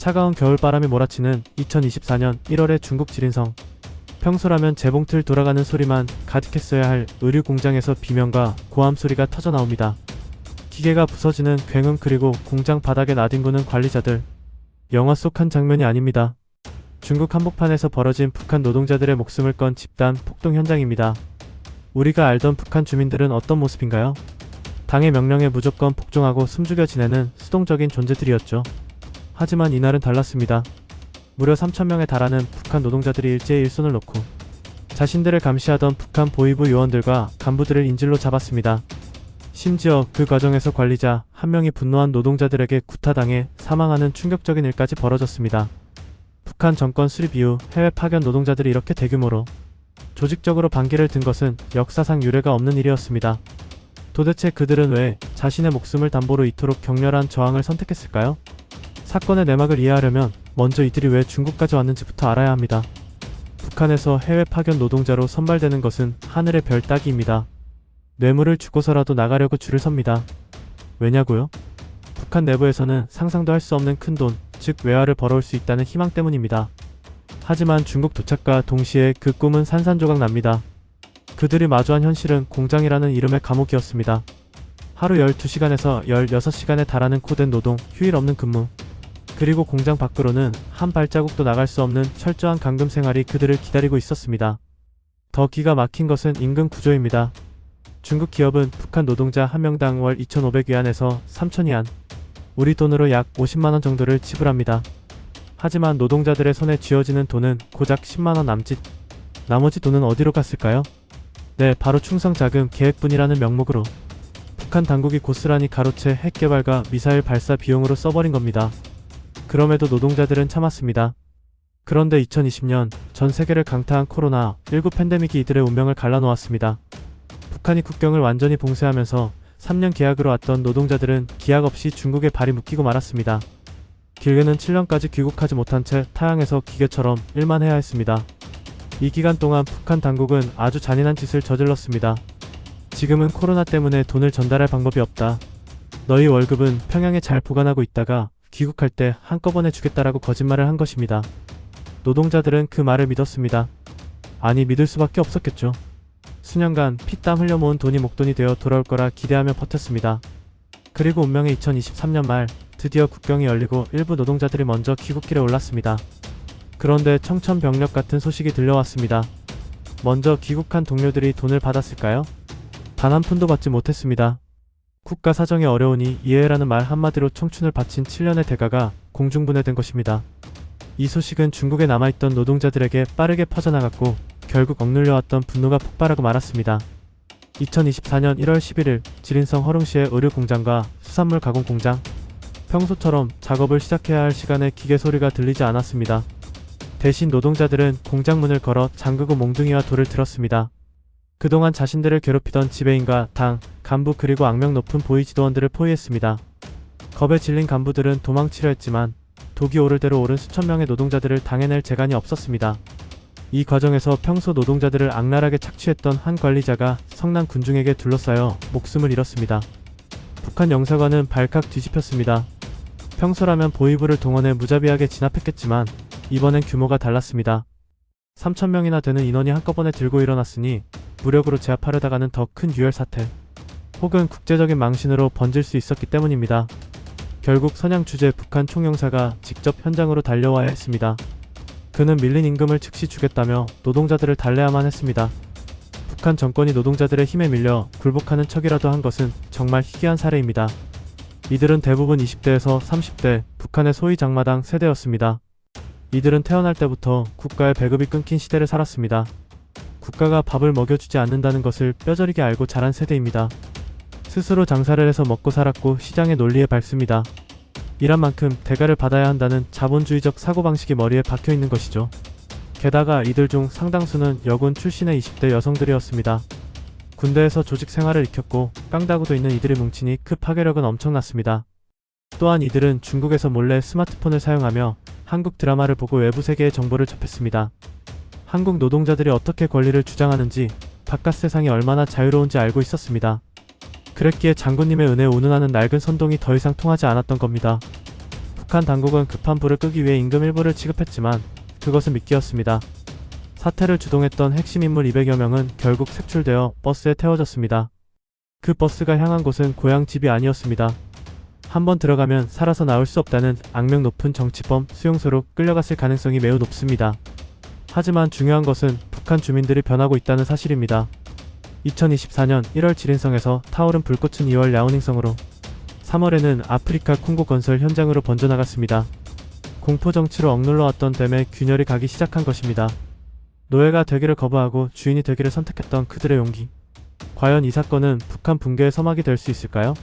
차가운 겨울바람이 몰아치는 2024년 1월의 중국 지린성. 평소라면 재봉틀 돌아가는 소리만 가득했어야 할 의류 공장에서 비명과 고함 소리가 터져 나옵니다. 기계가 부서지는 굉음, 그리고 공장 바닥에 나뒹구는 관리자들. 영화 속 한 장면이 아닙니다. 중국 한복판에서 벌어진 북한 노동자들의 목숨을 건 집단 폭동 현장입니다. 우리가 알던 북한 주민들은 어떤 모습인가요? 당의 명령에 무조건 복종하고 숨죽여 지내는 수동적인 존재들이었죠. 하지만 이날은 달랐습니다. 무려 3,000명에 달하는 북한 노동자들이 일제히 일손을 놓고 자신들을 감시하던 북한 보위부 요원들과 간부들을 인질로 잡았습니다. 심지어 그 과정에서 관리자 한 명이 분노한 노동자들에게 구타당해 사망하는 충격적인 일까지 벌어졌습니다. 북한 정권 수립 이후 해외 파견 노동자들이 이렇게 대규모로 조직적으로 반기를 든 것은 역사상 유례가 없는 일이었습니다. 도대체 그들은 왜 자신의 목숨을 담보로 이토록 격렬한 저항을 선택했을까요? 사건의 내막을 이해하려면 먼저 이들이 왜 중국까지 왔는지부터 알아야 합니다. 북한에서 해외 파견 노동자로 선발되는 것은 하늘의 별 따기입니다. 뇌물을 주고서라도 나가려고 줄을 섭니다. 왜냐고요? 북한 내부에서는 상상도 할 수 없는 큰 돈, 즉 외화를 벌어올 수 있다는 희망 때문입니다. 하지만 중국 도착과 동시에 그 꿈은 산산조각 납니다. 그들이 마주한 현실은 공장이라는 이름의 감옥이었습니다. 하루 12시간에서 16시간에 달하는 코된 노동, 휴일 없는 근무, 그리고 공장 밖으로는 한 발자국도 나갈 수 없는 철저한 감금 생활이 그들을 기다리고 있었습니다. 더 기가 막힌 것은 임금 구조입니다. 중국 기업은 북한 노동자 한 명당 월 2,500위안에서 3,000위안, 우리 돈으로 약 50만원 정도를 지불합니다. 하지만 노동자들의 손에 쥐어지는 돈은 고작 10만원 남짓. 나머지 돈은 어디로 갔을까요? 네, 바로 충성자금 계획분이라는 명목으로 북한 당국이 고스란히 가로채 핵개발과 미사일 발사 비용으로 써버린 겁니다. 그럼에도 노동자들은 참았습니다. 그런데 2020년 전 세계를 강타한 코로나19 팬데믹이 이들의 운명을 갈라놓았습니다. 북한이 국경을 완전히 봉쇄하면서 3년 계약으로 왔던 노동자들은 기약 없이 중국에 발이 묶이고 말았습니다. 길게는 7년까지 귀국하지 못한 채 타향에서 기계처럼 일만 해야 했습니다. 이 기간 동안 북한 당국은 아주 잔인한 짓을 저질렀습니다. 지금은 코로나 때문에 돈을 전달할 방법이 없다. 너희 월급은 평양에 잘 보관하고 있다가 귀국할 때 한꺼번에 주겠다라고 거짓말을 한 것입니다. 노동자들은 그 말을 믿었습니다. 아니, 믿을 수밖에 없었겠죠. 수년간 피땀 흘려 모은 돈이 목돈이 되어 돌아올 거라 기대하며 버텼습니다. 그리고 운명의 2023년 말 드디어 국경이 열리고 일부 노동자들이 먼저 귀국길에 올랐습니다. 그런데 청천벽력 같은 소식이 들려왔습니다. 먼저 귀국한 동료들이 돈을 받았을까요? 단 한 푼도 받지 못했습니다. 국가 사정이 어려우니 이해라는 말 한마디로 청춘을 바친 7년의 대가가 공중분해된 것입니다. 이 소식은 중국에 남아있던 노동자들에게 빠르게 퍼져나갔고 결국 억눌려왔던 분노가 폭발하고 말았습니다. 2024년 1월 11일 지린성 허룽시의 의류공장과 수산물 가공공장. 평소처럼 작업을 시작해야 할 시간에 기계 소리가 들리지 않았습니다. 대신 노동자들은 공장 문을 걸어 잠그고 몽둥이와 돌을 들었습니다. 그동안 자신들을 괴롭히던 지배인과 당, 간부, 그리고 악명 높은 보위 지도원들을 포위했습니다. 겁에 질린 간부들은 도망치려 했지만 독이 오를 대로 오른 수천 명의 노동자들을 당해낼 재간이 없었습니다. 이 과정에서 평소 노동자들을 악랄하게 착취했던 한 관리자가 성난 군중에게 둘러싸여 목숨을 잃었습니다. 북한 영사관은 발칵 뒤집혔습니다. 평소라면 보위부를 동원해 무자비하게 진압했겠지만 이번엔 규모가 달랐습니다. 3,000명이나 되는 인원이 한꺼번에 들고 일어났으니 무력으로 제압하려다가는 더 큰 유혈 사태 혹은 국제적인 망신으로 번질 수 있었기 때문입니다. 결국 선양 주재 북한 총영사가 직접 현장으로 달려와야 했습니다. 그는 밀린 임금을 즉시 주겠다며 노동자들을 달래야만 했습니다. 북한 정권이 노동자들의 힘에 밀려 굴복하는 척이라도 한 것은 정말 희귀한 사례입니다. 이들은 대부분 20대에서 30대 북한의 소위 장마당 세대였습니다. 이들은 태어날 때부터 국가의 배급이 끊긴 시대를 살았습니다. 국가가 밥을 먹여주지 않는다는 것을 뼈저리게 알고 자란 세대입니다. 스스로 장사를 해서 먹고 살았고 시장의 논리에 밝습니다. 일한 만큼 대가를 받아야 한다는 자본주의적 사고방식이 머리에 박혀있는 것이죠. 게다가 이들 중 상당수는 여군 출신의 20대 여성들이었습니다. 군대에서 조직 생활을 익혔고 깡다구도 있는 이들이 뭉치니 그 파괴력은 엄청났습니다. 또한 이들은 중국에서 몰래 스마트폰을 사용하며 한국 드라마를 보고 외부 세계의 정보를 접했습니다. 한국 노동자들이 어떻게 권리를 주장하는지, 바깥 세상이 얼마나 자유로운지 알고 있었습니다. 그랬기에 장군님의 은혜에 운운하는 낡은 선동이 더 이상 통하지 않았던 겁니다. 북한 당국은 급한 불을 끄기 위해 임금 일부를 지급했지만 그것은 미끼였습니다. 사태를 주동했던 핵심 인물 200여 명은 결국 색출되어 버스에 태워졌습니다. 그 버스가 향한 곳은 고향 집이 아니었습니다. 한번 들어가면 살아서 나올 수 없다는 악명 높은 정치범 수용소로 끌려갔을 가능성이 매우 높습니다. 하지만 중요한 것은 북한 주민들이 변하고 있다는 사실입니다. 2024년 1월 지린성에서 타오른 불꽃은 2월 야오닝성으로 3월에는 아프리카 콩고 건설 현장으로 번져나갔습니다. 공포 정치로 억눌러 왔던 댐에 균열이 가기 시작한 것입니다. 노예가 되기를 거부하고 주인이 되기를 선택했던 그들의 용기. 과연 이 사건은 북한 붕괴의 서막이 될 수 있을까요?